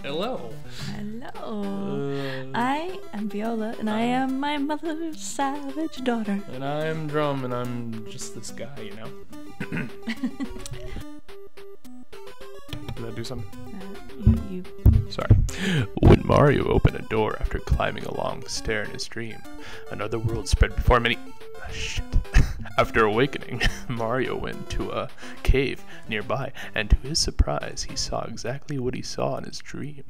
Hello. Hello. I am Viola, and I am my mother's savage daughter. And I'm Drum, and I'm just this guy, you know? Did I do something? You. Sorry. When Mario opened a door after climbing a long stair in his dream, another world spread before him, and shit. After awakening, Mario went to a cave nearby, and to his surprise, he saw exactly what he saw in his dream.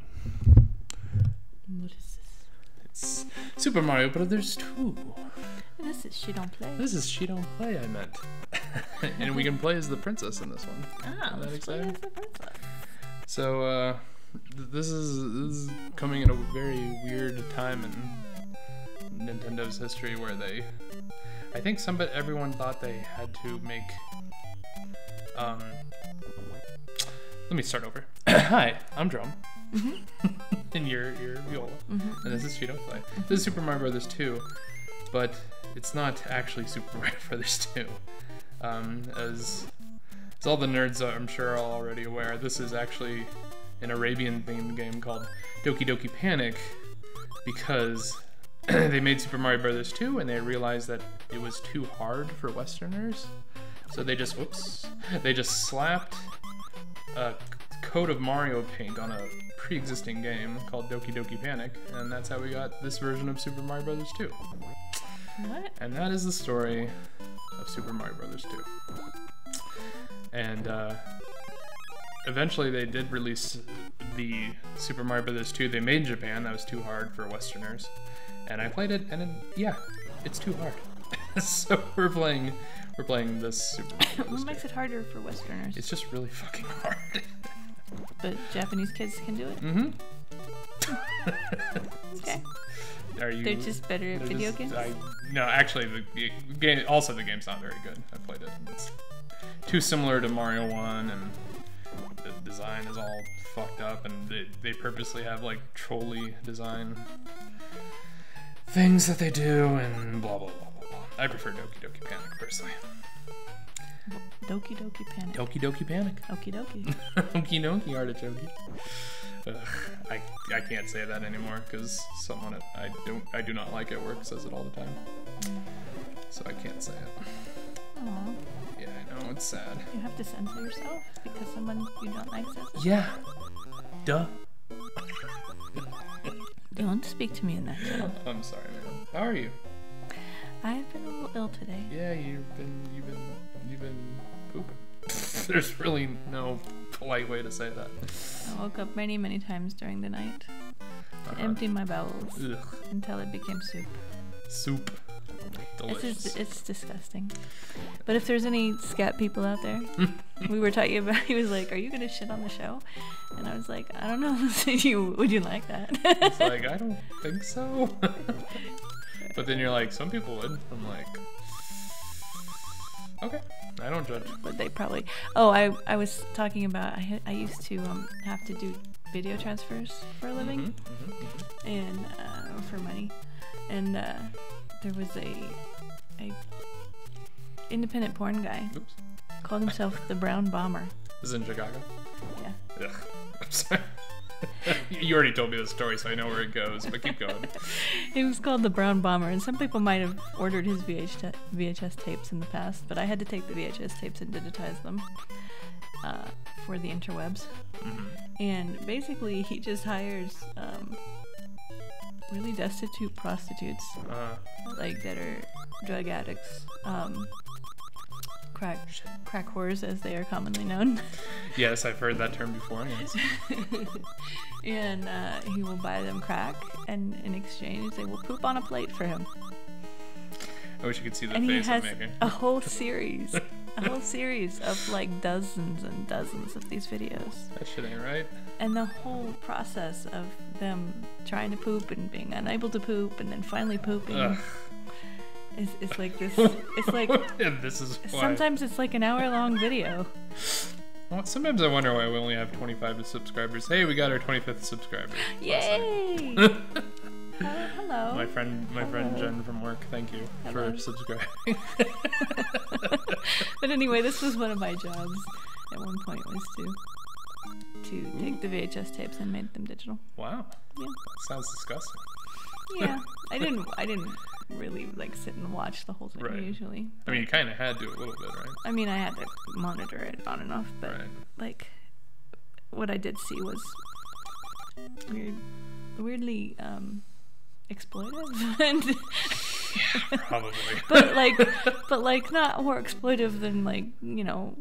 What is this? It's Super Mario Brothers 2. This is She Don't Play. This is She Don't Play, I meant. And we can play as the princess in this one. Ah, Isn't that exciting? as the princess. So, this is coming in a very weird time in Nintendo's history where I think everyone thought they had to make, let me start over. Hi, I'm Drum. Mm-hmm. And you're Viola. Mm-hmm. And this is She Don't Play. This is Super Mario Brothers 2, but it's not actually Super Mario Brothers 2. As all the nerds I'm sure are already aware, this is actually an Arabian-themed game called Doki Doki Panic, because they made Super Mario Brothers 2 and they realized that it was too hard for Westerners. So they just slapped a coat of Mario paint on a pre-existing game called Doki Doki Panic, and that's how we got this version of Super Mario Brothers 2. What? And that is the story of Super Mario Brothers 2. And eventually they did release the Super Mario Brothers 2 they made in Japan. That was too hard for Westerners. And I played it, and it's too hard. So we're playing this Super Mario Brothers What makes it harder for Westerners? It's just really fucking hard. But Japanese kids can do it? Mm-hmm. Okay. They're just better at video games? No, actually, the game's not very good. I played it. It's too similar to Mario 1, and the design is all fucked up, and they purposely have like trolley design things that they do, and blah blah blah blah blah. I prefer Doki Doki Panic personally. Doki Doki Panic. Doki Doki Panic. Okie dokie. Okie dokie artichoke. I can't say that anymore because someone I do not like at work says it all the time. So I can't say it. Aww. Yeah, I know, it's sad. You have to censor yourself because someone you don't like says it? Yeah. Duh. Don't speak to me in that tone. I'm sorry, man. How are you? I've been a little ill today. Yeah, you've been pooping. There's really no polite way to say that. I woke up many, many times during the night to empty my bowels until it became soup. Soup. Delicious. It's disgusting. But if there's any scat people out there, we were talking about, he was like, are you going to shit on the show? And I was like, I don't know. Would you like that? It's like, I don't think so. But then you're like, some people would. I'm like, okay, I don't judge. But they probably... Oh, I was talking about, I used to have to do video transfers for a living, and for money. And there was a independent porn guy. Oops. Called himself the Brown Bomber. This is in Chicago? Yeah. Ugh. I'm sorry. You already told me the story, so I know where it goes, but keep going. He was called the Brown Bomber, and some people might have ordered his VHS tapes in the past, but I had to take the VHS tapes and digitize them for the interwebs. Mm-hmm. And basically, he just hires really destitute prostitutes, like that are drug addicts, crack whores, as they are commonly known. Yes, I've heard that term before, yes. And he will buy them crack, and in exchange they will poop on a plate for him. I wish you could see the and face I'm he has making. a whole series of like dozens and dozens of these videos. That shit ain't right. And the whole process of them trying to poop and being unable to poop and then finally pooping is like this. It's like this is why. Sometimes it's like an hour-long video. Well, sometimes I wonder why we only have 25 subscribers. Hey, we got our 25th subscriber. Yay! Hello. My friend Jen from work. Thank you for subscribing. But anyway, this was one of my jobs at one point, was to take took the VHS tapes and made them digital. Wow. Yeah. That sounds disgusting. Yeah. I didn't really like sit and watch the whole thing Right. usually. I mean, you kind of had to a little bit, right? I mean, I had to monitor it on and off, but Right. like what I did see was weirdly exploitive and Yeah, probably. but like not more exploitive than like, you know,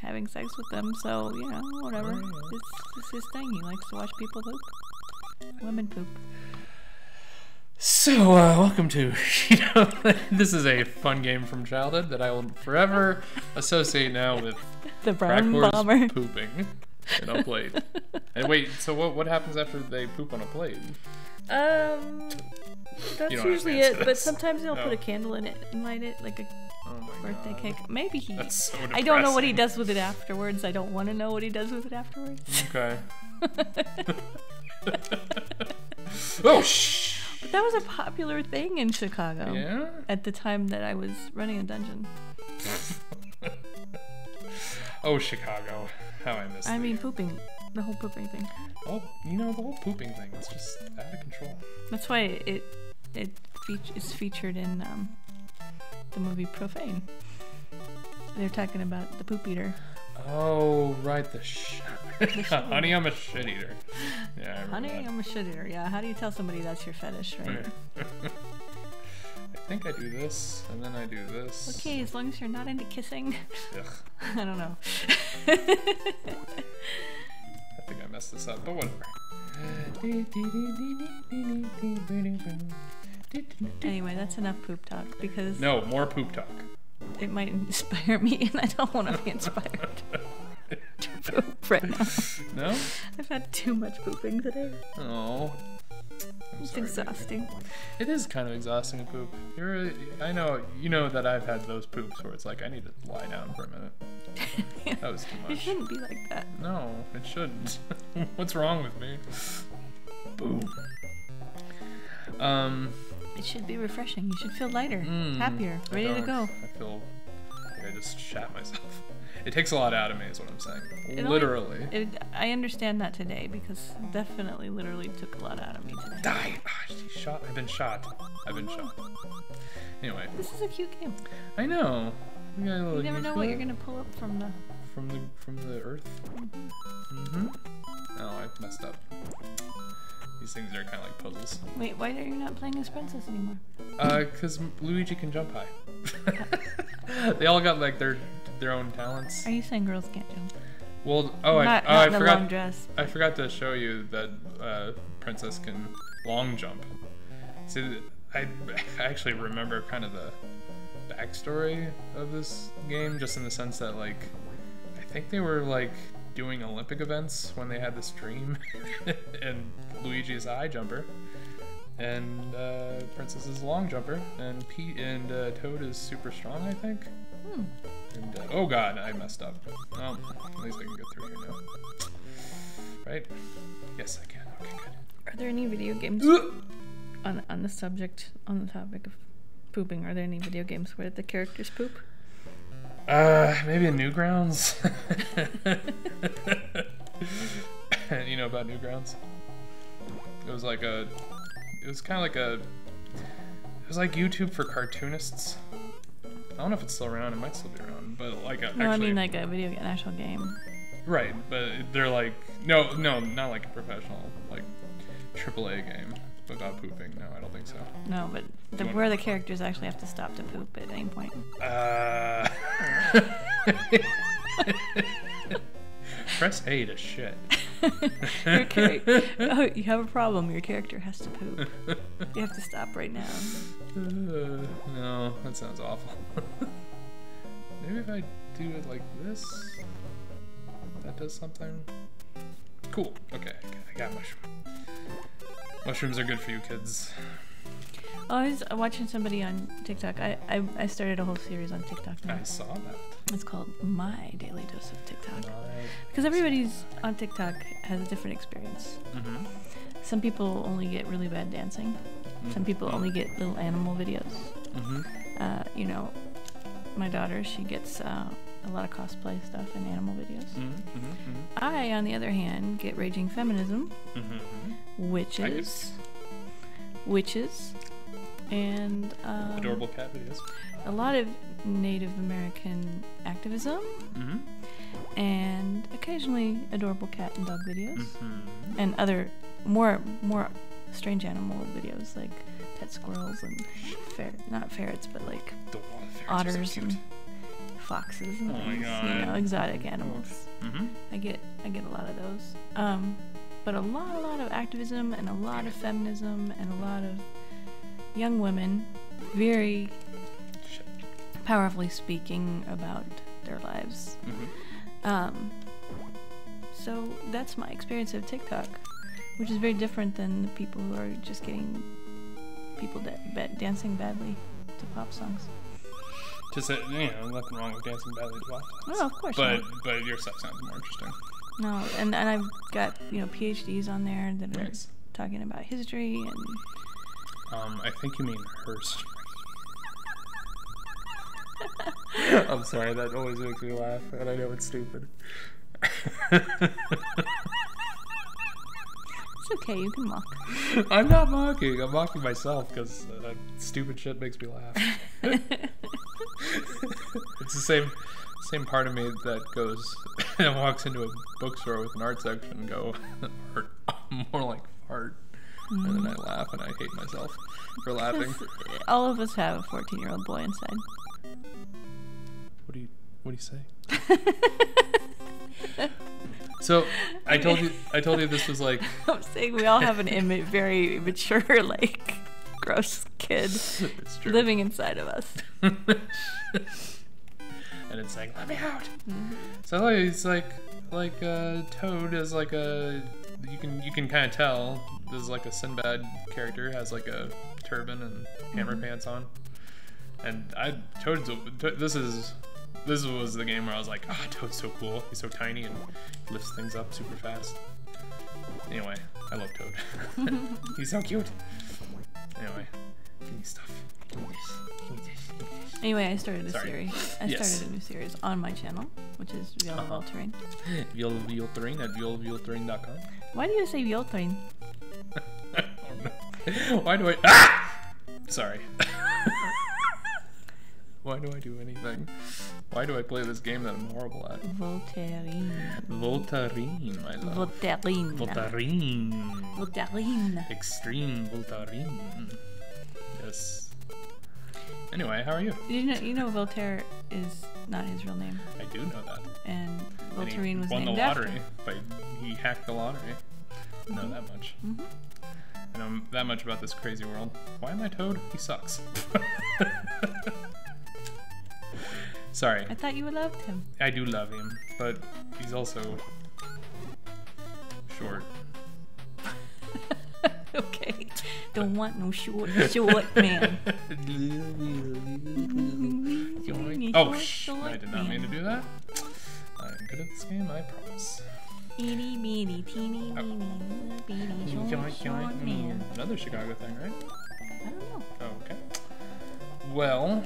having sex with them. So, you know, whatever. Oh, yeah. It's his thing. He likes to watch people poop. Women poop. So, welcome to, this is a fun game from childhood that I will forever associate now with The brown crackers bomber. pooping in a plate. And wait, so what happens after they poop on a plate? That's You don't have usually to answer it, but this. sometimes he'll No. put a candle in it and light it like a Oh my birthday God. cake. Maybe he. That's so I don't know what he depressing. does with it afterwards. I don't want to know what he does with it afterwards. Okay. Oh, shh. But that was a popular thing in Chicago Yeah? at the time that I was running a dungeon. Oh, Chicago. How I miss I thee. mean, pooping. The whole pooping thing. Oh, the whole pooping thing, it's just out of control. That's why it is featured in the movie Profane. They're talking about the poop eater. Oh, right, shit. Honey, I'm a shit eater. Yeah, I remember Honey, that. I'm a shit eater. Yeah, how do you tell somebody that's your fetish, right? I think I do this, and then I do this. Okay, as long as you're not into kissing. Ugh, I don't know. I think I messed this up, but whatever. Anyway, that's enough poop talk because No, more poop talk. it might inspire me, and I don't want to be inspired to poop right now. No? I've had too much pooping today. Oh. It's exhausting. It is kind of exhausting to poop. I know, you know that I've had those poops where it's like, I need to lie down for a minute. That was too It much. shouldn't be like that. No, it shouldn't. What's wrong with me? Boom. It should be refreshing. You should feel lighter, happier, I ready to don't. go. I feel like I just shat myself. It takes a lot out of me, is what I'm saying. It only- Literally. I understand that today because definitely, literally took a lot out of me today. Die! Ah, shot. I've been shot. Anyway, This is a cute game. I know. We got a little You never know what YouTube you're gonna pull up from the. from the earth. Oh, I messed up. These things are kind of like puzzles. Wait, why are you not playing as princess anymore? Because Luigi can jump high. They all got like their own talents. Are you saying girls can't jump? Well, Not I in a forgot. long dress. I forgot to show you that Princess can long jump. See, I actually remember kind of the backstory of this game, just in the sense that like I think they were like doing Olympic events when they had this dream, and Luigi is a high jumper, and Princess is a long jumper, and Toad is super strong, I think. And oh god, I messed up. Well, at least I can get through here now. Right? Yes, I can. Okay, good. Are there any video games on the topic of pooping? Are there any video games where the characters poop? Maybe in Newgrounds. You know about Newgrounds? It was like it was like YouTube for cartoonists. I don't know if it's still around. It might still be around, but like No, actually, I mean like an actual game. right? But they're like no, not like a professional like AAA game about pooping. No, I don't think so. No, but where the characters actually have to stop to poop at any point. Press A to shit. Oh, you have a problem. Your character has to poop. You have to stop right now. No, that sounds awful. Maybe if I do it like this, that does something. Cool. Okay, I got mushroom. Mushrooms are good for you kids. I was watching somebody on TikTok. I started a whole series on TikTok now. I saw that. It's called My Daily Dose of TikTok. Right. Because everybody's on TikTok has a different experience. Mm-hmm. Some people only get really bad dancing. Some people only get little animal videos. Mm-hmm. You know, my daughter, she gets a lot of cosplay stuff and animal videos. Mm-hmm. I, on the other hand, get Raging Feminism, witches, and adorable cat videos. A lot of Native American activism, and occasionally adorable cat and dog videos, and other more strange animal videos like pet squirrels and not ferrets, but like otters and foxes and things, you know, exotic animals. I get a lot of those. But a lot of activism and a lot of feminism and a lot of young women very powerfully speaking about their lives. So that's my experience of TikTok, which is very different than the people who are just getting people dancing badly to pop songs. Just you know, nothing wrong with dancing badly to pop songs. Oh, of course not. But your stuff sounds more interesting. No, and I've got, you know, PhDs on there that are talking about history and. I think you mean Hearst. I'm sorry, that always makes me laugh, and I know it's stupid. It's okay, you can mock. I'm not mocking. I'm mocking myself because stupid shit makes me laugh. It's the same part of me that goes and walks into a bookstore with an art section and go, art, more like art. And then I laugh and I hate myself for laughing. All of us have a 14-year-old boy inside. What do you say? So I told you this was like. I'm saying we all have an very immature, like gross kid living inside of us. And it's saying, "Let me out." So it's like Toad is like a. You can kind of tell this is like a Sinbad character, has like a turban and hammer pants on, and this was the game where I was like, Toad's so cool. He's so tiny and lifts things up super fast. Anyway, I love Toad. He's so cute. Anyway, give me stuff. Give me this. Give me this. Give me this. Anyway, I started a series. I started a new series on my channel, which is Viola Voltairine. Viola Voltairine at violavoltairine.com. Why do you say Voltairine? I don't know. Why do I... Sorry. Why do I do anything? Why do I play this game that I'm horrible at? Voltairine. Voltairine, my love. Voltairine. Voltairine. Voltairine. Extreme Voltairine. Yes. Anyway, how are you? You know Voltaire is not his real name. I do know that. And Voltairine was won named the lottery, after. but he hacked the lottery. I know that much. I know that much about this crazy world. Why am I Toad? He sucks. Sorry. I thought you loved him. I do love him, but he's also short. Okay. Don't want no short man. Oh, I did not mean to do that. I'm good at this game, I promise. Itty bitty teeny weeny short man. Another Chicago thing, right? I don't know. Oh, okay. Well,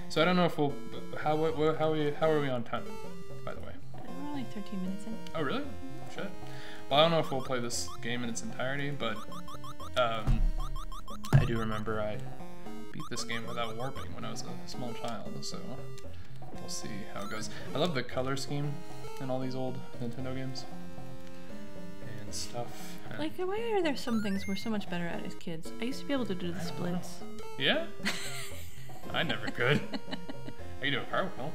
so I don't know if we'll. How are we on time? By the way. We're only 13 minutes in. Oh really? Shit. Well, I don't know if we'll play this game in its entirety, but I do remember I beat this game without warping when I was a small child, so we'll see how it goes. I love the color scheme in all these old Nintendo games and stuff. Like, why are there some things we're so much better at as kids? I used to be able to do the splits. Yeah? I never could. I can do a cartwheel.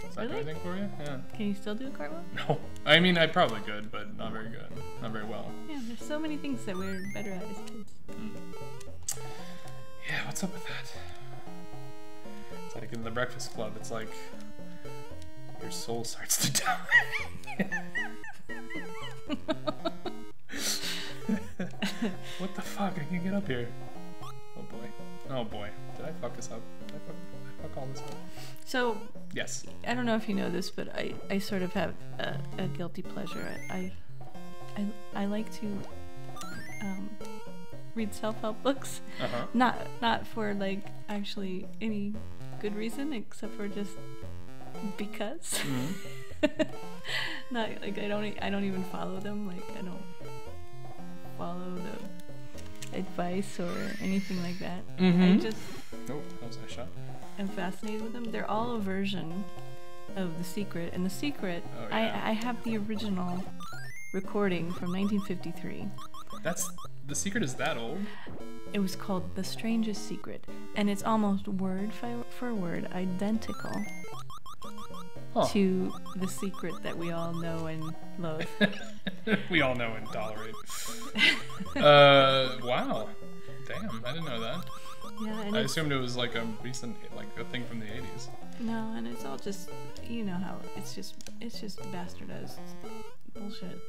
Is that anything for you? Yeah. Can you still do a cartwheel? No. I mean, I probably could, but not very good. Not very well. Yeah, there's so many things that we're better at as kids. Yeah, what's up with that? It's like in the Breakfast Club, it's like your soul starts to die. What the fuck? I can't get up here. Oh boy. Oh boy. Did I fuck this up? Did I fuck all this up? So, yes. I don't know if you know this, but I sort of have a guilty pleasure. I like to read self-help books. Uh-huh. Not for like actually any good reason, except for just because. Not like I don't even follow them. Like I don't follow the advice or anything like that. I just. Oh, that was a nice shot. I'm fascinated with them. They're all a version of The Secret, and The Secret. Oh, yeah. I have the original recording from 1953. The Secret is that old? It was called The Strangest Secret, and it's almost word for word identical to The Secret that we all know and loathe. We all know and tolerate. Wow. Damn, I didn't know that. Yeah, and I assumed it was like a recent, like a thing from the 80s. No, and it's all just, you know how it's just bastardized bullshit.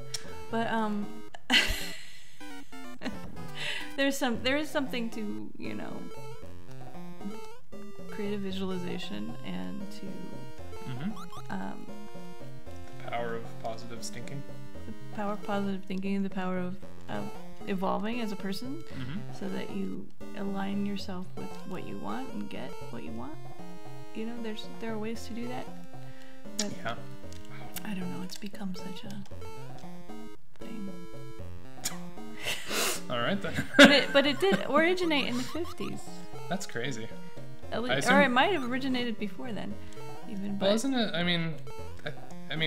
But there is something to, you know, creative visualization and to the power of positive thinking. The power of positive thinking, the power of evolving as a person, so that you align yourself with what you want and get what you want. You know, there are ways to do that. But yeah. I don't know. It's become such a thing. All right then. but it did originate in the 50s. That's crazy. Or it might have originated before then, even. But well, isn't it? I mean,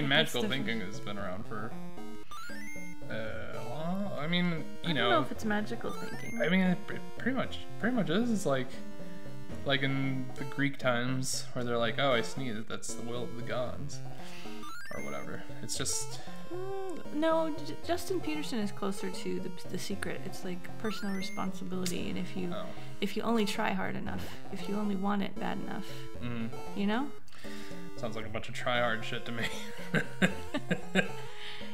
magical thinking has been around for. I mean, you know. I don't know if it's magical thinking. I mean, it pretty much is. It's like in the Greek times where they're like, "Oh, I sneeze. That's the will of the gods," or whatever. It's just. No, Justin Peterson is closer to the Secret. It's like personal responsibility, and if you only try hard enough, if you only want it bad enough, you know. Sounds like a bunch of try hard shit to me.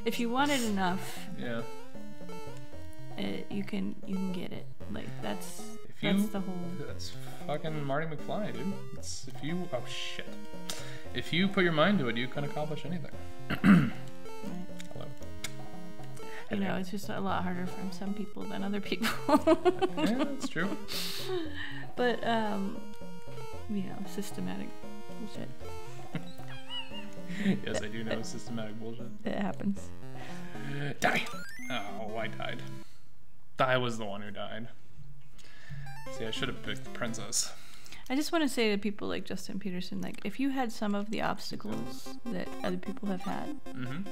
If you want it enough, yeah, you can get it. Like that's the whole. That's fucking Marty McFly, dude. If you put your mind to it, you can accomplish anything. Hello. You know, it's just a lot harder for some people than other people. Yeah, that's true. But you know, systematic bullshit. Yes, I do know systematic bullshit. It happens. Die! Oh, I died. I was the one who died. See, I should have picked Princess. I just want to say to people like Justin Peterson, like, if you had some of the obstacles that other people have had,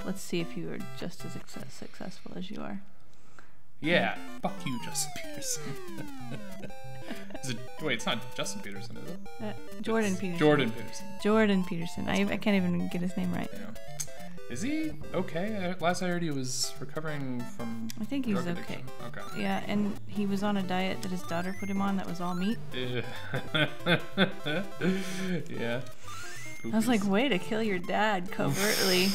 let's see if you are just as successful as you are. Yeah. Fuck you, Justin Peterson. Wait, it's not Justin Peterson, is it? Jordan Peterson. Jordan Peterson. I can't even get his name right. Yeah. Is he okay? Last I heard, he was recovering from. I think he's okay. Okay. Yeah, and he was on a diet that his daughter put him on that was all meat. Yeah. I was like, way to kill your dad covertly.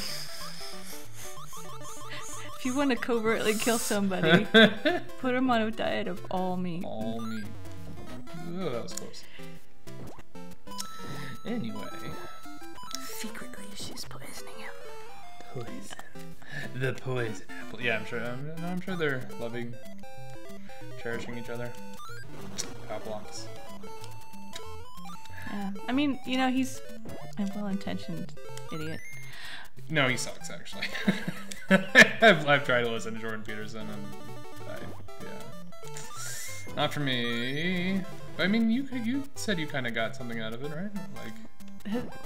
If you want to covertly kill somebody, put him on a diet of all meat. All meat. Oh, that was close. Anyway. Secretly, she's poisoning him. Poison. The poison apple. Yeah, I'm sure they're loving, cherishing each other. Blocks. Yeah. I mean, you know, he's a well-intentioned idiot. No, he sucks, actually. I've tried to listen to Jordan Peterson, and yeah, not for me. I mean, you said you kind of got something out of it, right? Like,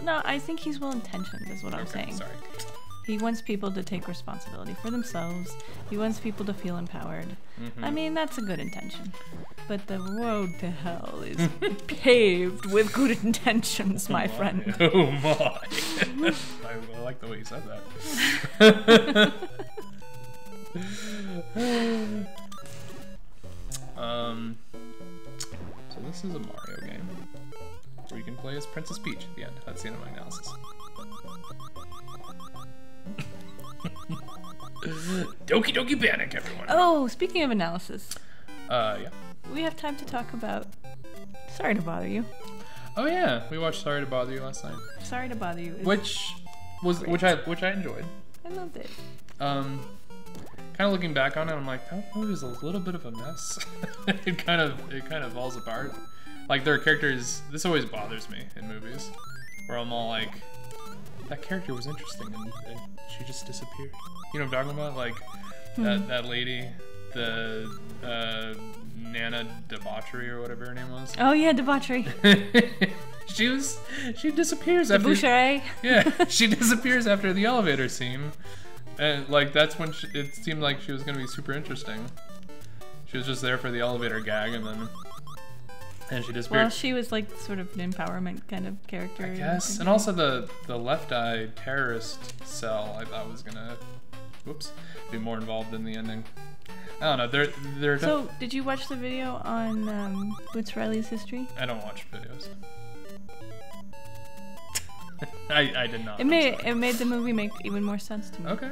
no, I think he's well-intentioned, is what I'm saying. Sorry. He wants people to take responsibility for themselves. He wants people to feel empowered. I mean, that's a good intention. But the road to hell is paved with good intentions, my friend. Oh my. I like the way you said that. So this is a Mario game where you can play as Princess Peach at the end. That's the end of my analysis. Doki Doki Panic, everyone. Oh, speaking of analysis. Yeah. We have time to talk about Sorry to Bother You. Oh yeah, we watched Sorry to Bother You last night. Sorry to Bother You. Which I enjoyed. I loved it. Kind of looking back on it, I'm like, that movie was a little bit of a mess. It kind of falls apart Like there are characters. This always bothers me in movies, where I'm all like, that character was interesting and she just disappeared. You know what I'm talking about? Like that lady, the Nana Debauchery or whatever her name was. Oh yeah, Debauchery. She disappears after. Debauchery. Yeah, she disappears after the elevator scene, and like that's when it seemed like she was gonna be super interesting. She was just there for the elevator gag, and she disappeared. Well, she was like sort of an empowerment kind of character. I guess, and also the Left Eye terrorist cell I thought was gonna, be more involved in the ending. I don't know. They're. So, did you watch the video on Boots Riley's history? I don't watch videos. I did not. It made the movie make even more sense to me. Okay.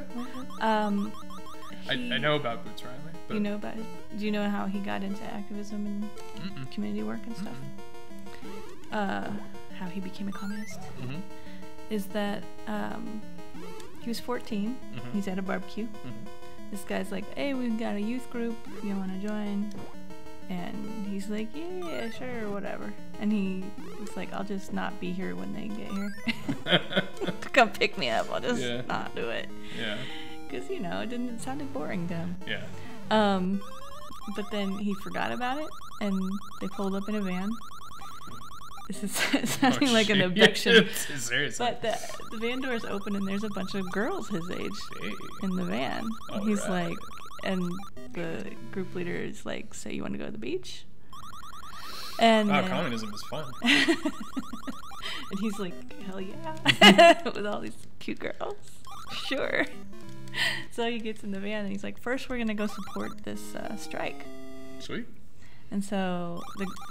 I know about Boots Riley. But you know about it? Do you know how he got into activism and community work and stuff? How he became a communist? Is that he was 14. He's at a barbecue. This guy's like, "Hey, we've got a youth group. You want to join?" And he's like, "Yeah, sure, whatever." And he was like, "I'll just not be here when they get here. Come pick me up. I'll just not do it." Yeah. Because it sounded boring to him. Yeah. But then he forgot about it, and they pulled up in a van. This is sounding like an abduction. Seriously. But the van doors open, and there's a bunch of girls his age in the van. And he's like, and the group leader is like, "So you want to go to the beach?" And communism is fun. And he's like, "Hell yeah!" With all these cute girls. Sure. So he gets in the van and he's like, "First, we're gonna go support this strike." Sweet. And so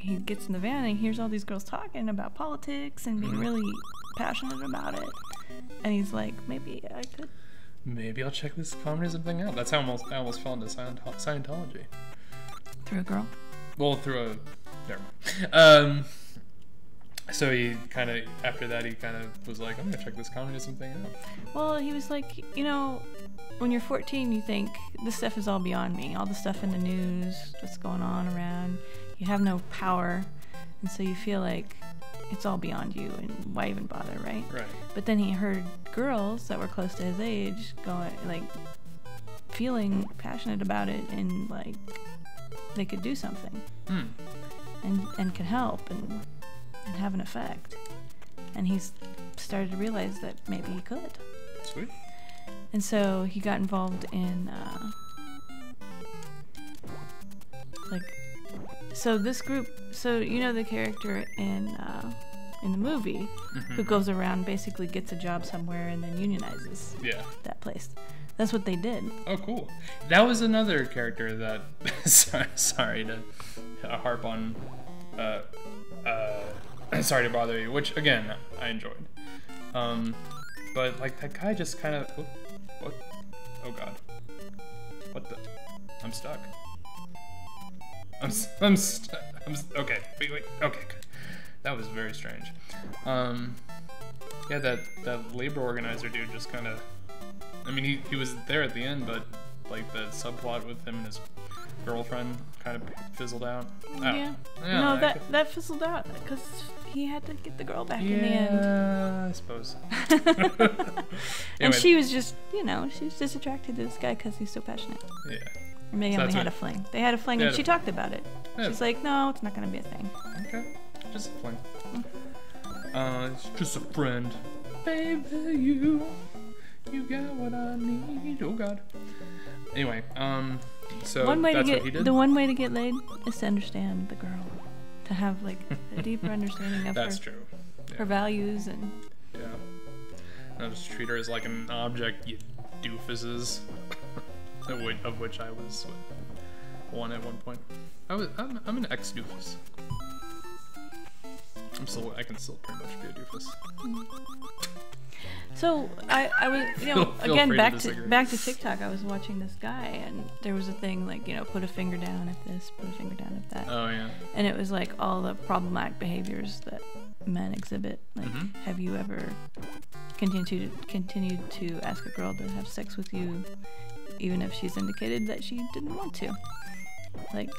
he gets in the van and he hears all these girls talking about politics and being really passionate about it. And he's like, "Maybe I could. Maybe I'll check this communism thing out." That's how I almost fell into Scientology. Through a girl? Well, through a. Never mind. So he kind of, after that, he kind of was like, "I'm gonna check this communism thing out." Well, he was like, when you're 14, you think, this stuff is all beyond me. All the stuff in the news, what's going on around. You have no power. And so you feel like it's all beyond you, and why even bother, right? Right. But then he heard girls that were close to his age going, like, feeling passionate about it, and, like, they could do something. And could help, and have an effect. And he's started to realize that maybe he could. Sweet. And so he got involved in this group. So the character in the movie who goes around, basically gets a job somewhere and then unionizes that place. That's what they did. Oh, cool. That was another character that sorry to harp on sorry to bother you, which again I enjoyed. But like that guy just kind of what? Oh god. What the? I'm stuck. I'm stuck. Okay. Wait. Okay. Good. That was very strange. Yeah, that labor organizer dude just kind of. I mean, he was there at the end, but like the subplot with him and his girlfriend kind of fizzled out. Yeah. No, that fizzled out because he had to get the girl back in the end. Yeah, I suppose. And she was just, she was just attracted to this guy because he's so passionate. Yeah. And they only had a fling. They had a fling, and she talked about it. Yeah. She's like, "No, it's not going to be a thing." Okay. Just a fling. It's just a friend. Baby, you got what I need. Oh God. Anyway, so that's what he did? The one way to get laid is to understand the girl, to have like a deeper understanding of that's true. Yeah. Her values and. Yeah. Not just treat her as like an object, you doofuses. Of which I was one at one point. I'm an ex-doofus. I can still pretty much be a doofus. So I was feel again free back to TikTok. I was watching this guy, and there was a thing like put a finger down at this, put a finger down at that. Oh yeah. And it was like all the problematic behaviors that men exhibit. Like, have you ever continued to ask a girl to have sex with you, even if she's indicated that she didn't want to? Like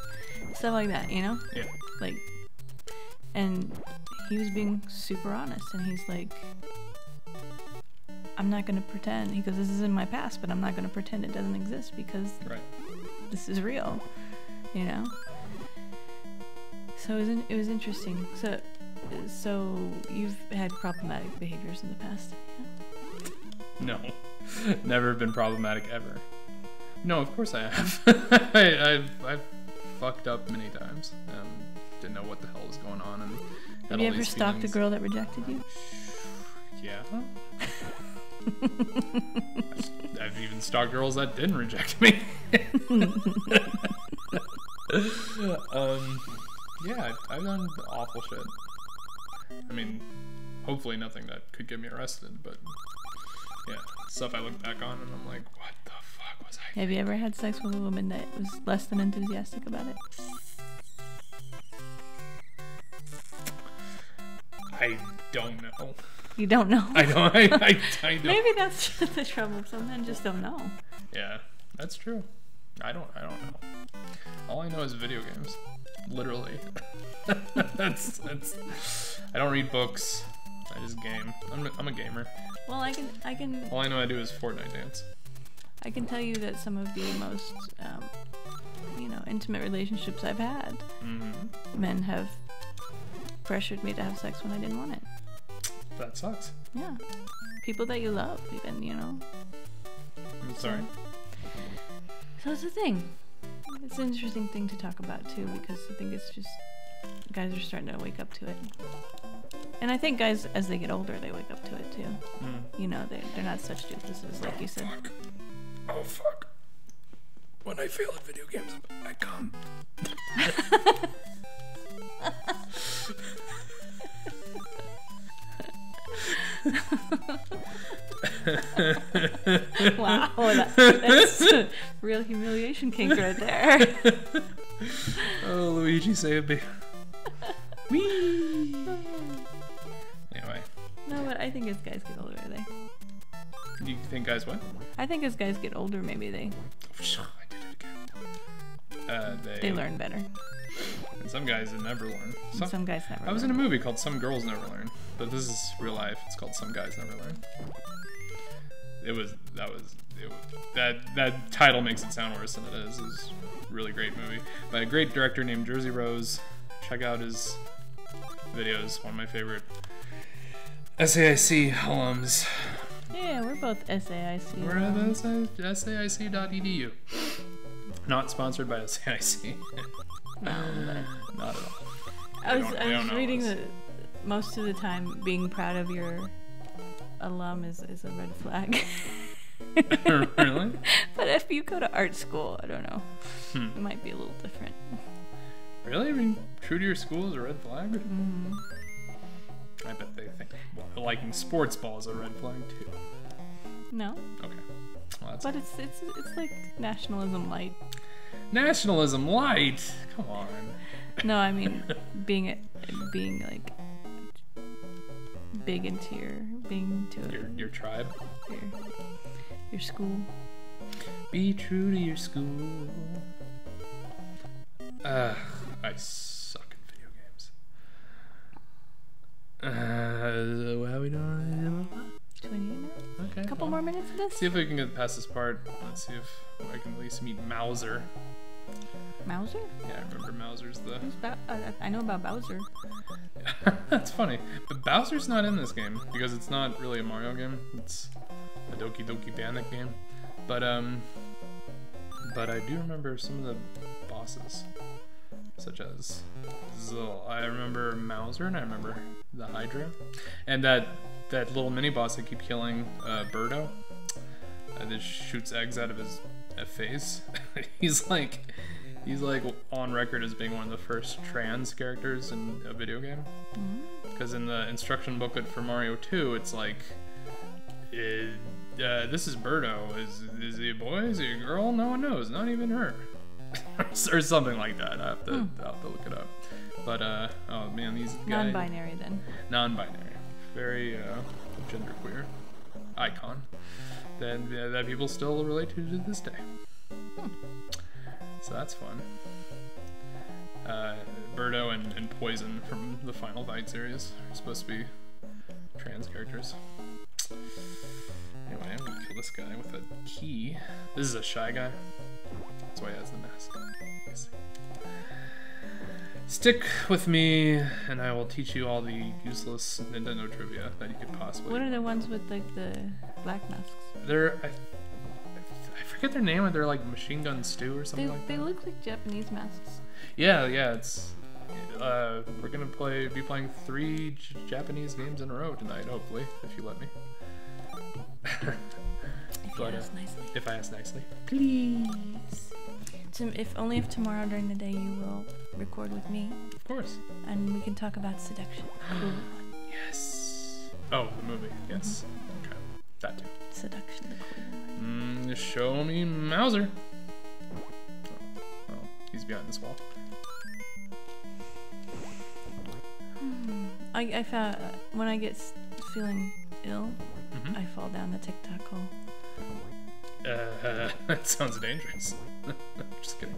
stuff like that, Yeah. Like, And he was being super honest, and he's like, I'm not going to pretend. He goes, this is in my past, but I'm not going to pretend it doesn't exist because this is real, you know? So it was interesting. So you've had problematic behaviors in the past? No, never been problematic ever. No, of course I have. I've fucked up many times and didn't know what the hell was going on. And have you ever stalked a girl that rejected you? Yeah. I've even stalked girls that didn't reject me. Yeah, I've done awful shit. I mean, hopefully nothing that could get me arrested, but yeah, stuff I look back on and I'm like, what the fuck was I? Have you ever had sex with a woman that was less than enthusiastic about it? I don't know. You don't know? I don't. I don't. Maybe that's the trouble. Some men just don't know. Yeah, that's true. I don't know. All I know is video games. Literally. that's. I don't read books. I just game. I'm a gamer. Well, I can. All I know how to do is Fortnite dance. I can tell you that some of the most, intimate relationships I've had, men have pressured me to have sex when I didn't want it. That sucks. Yeah. People that you love, even, you know. I'm sorry. So it's a thing. It's an interesting thing to talk about, too, because I think it's just, guys are starting to wake up to it. And I think guys, as they get older, they wake up to it, too. You know, they're not such doofuses, like you said. Fuck. Oh, fuck. When I fail at video games, I come. Wow, that's real humiliation kink right there. Oh, Luigi saved me. Whee! Anyway. No, but I think as guys get older, You think guys what? I think as guys get older, maybe they... I did it again. They learn better. And some guys never learn. Some guys never learn. I was in a movie called Some Girls Never Learn, but this is real life. It's called Some Guys Never Learn. That title makes it sound worse than it is. It was a really great movie by a great director named Jersey Rose. Check out his videos. One of my favorite SAIC alums. Yeah, we're both SAIC. We're at SAIC.edu. Not sponsored by SAIC. No, not at all. I was reading that most of the time being proud of your alum is a red flag. Really? But if you go to art school, I don't know. It might be a little different. Really? I mean, true to your school is a red flag? Mm-hmm. I bet they think liking sports ball is a red flag too. No. Okay. Well, but it's like nationalism light. Nationalism light? Come on. No, I mean being like big into your tribe, your school. Be true to your school. I suck at video games. How we doing? 28 minutes? Okay. A couple more minutes of this? See if we can get past this part. Let's see if I can at least meet Mauser. Mauser? Yeah, I remember Mauser's the... I know about Bowser. That's funny. But Bowser's not in this game because it's not really a Mario game. It's a Doki Doki Panic game. But I do remember some of the bosses, such as Zil. I remember Mauser and I remember the Hydra, and that little mini boss I keep killing, Birdo. That shoots eggs out of his face. he's like on record as being one of the first trans characters in a video game. Because in the instruction booklet for Mario 2, it's like, this is Birdo. Is he a boy? Is he a girl? No one knows. Not even her. Or something like that. I'll have to look it up. But oh man, these guys. Non-binary then. Non-binary. Very genderqueer icon that people still relate to this day. So that's fun. Birdo and Poison from the Final Fight series are supposed to be trans characters. Anyway, I'm gonna kill this guy with a key. This is a shy guy. That's why he has the mask. Yes. Stick with me, and I will teach you all the useless Nintendo trivia that you could possibly. What are the ones with like the black masks? They're I forget their name. They're like Machine Gun Stew or something like that. They look like Japanese masks. Yeah. It's. We're gonna be playing 3 Japanese games in a row tonight, hopefully, if you let me. If I ask nicely, please. If tomorrow during the day you will record with me. Of course. And we can talk about seduction. Yes. Oh, the movie. Yes. Okay. That too. Seduction, the cool one. Show me Mauser. Oh, he's behind this wall. I found when I get feeling ill, I fall down the TikTok hole. That sounds dangerous. Just kidding.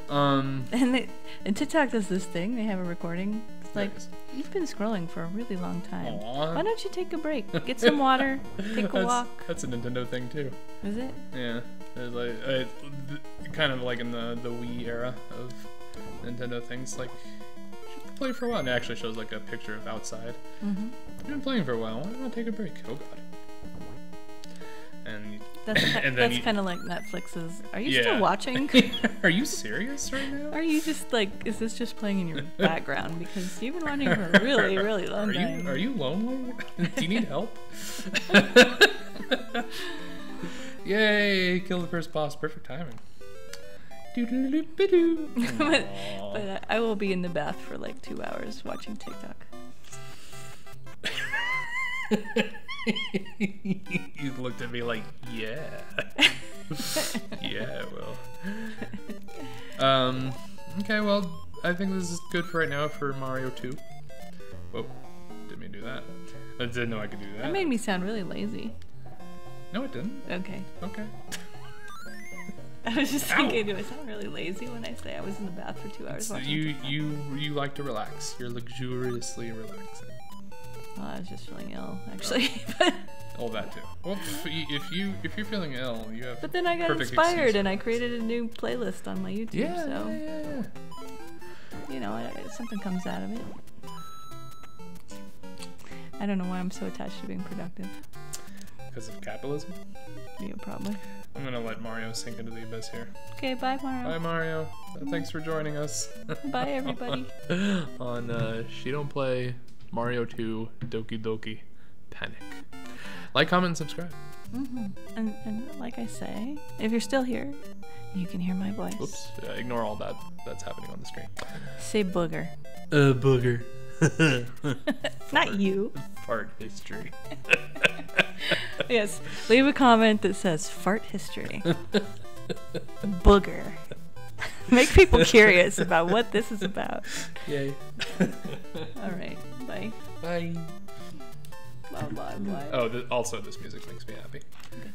And TikTok does this thing. They have a recording. It's like, you've been scrolling for a really long time. Aww. Why don't you take a break? Get some water. Take a walk. That's a Nintendo thing too. Is it? Yeah. It's like kind of like in the Wii era of Nintendo things. Like, you should play for a while. And it actually shows like a picture of outside. I've been playing for a while. Why don't I take a break? Oh god. And that's kind of like Netflix's. Are you still watching? Are you serious right now? Are you just like, is this just playing in your background? Because you've been watching for a really, really long time. Are you lonely? Do you need help? Yay! Kill the first boss. Perfect timing. But I will be in the bath for like 2 hours watching TikTok. You looked at me like, yeah. Yeah, well. Okay, well, I think this is good for right now for Mario 2. Whoa, didn't mean to do that. I didn't know I could do that. That made me sound really lazy. No, it didn't. Okay. Okay. I was just thinking, do I sound really lazy when I say I was in the bath for 2 hours watching TikTok? You like to relax. You're luxuriously relaxing. Well, I was just feeling ill, actually. Oh, that too. Well, if you're feeling ill, you have. But then I got inspired and I created a new playlist on my YouTube. Yeah, so yeah. You know, something comes out of it. I don't know why I'm so attached to being productive. Because of capitalism? Yeah, probably. I'm gonna let Mario sink into the abyss here. Okay, bye, Mario. Bye, Mario. Thanks for joining us. Bye, everybody. On She Don't Play Mario 2 Doki Doki Panic. Like, comment, and subscribe. And like I say, if you're still here, you can hear my voice. Oops. Ignore all that's happening on the screen. Say booger. Booger. Not you. Fart history. Yes. Leave a comment that says fart history. Booger. Make people curious about what this is about. Yay. All right. Bye. Bye. Bye. Oh, also this music makes me happy. Okay.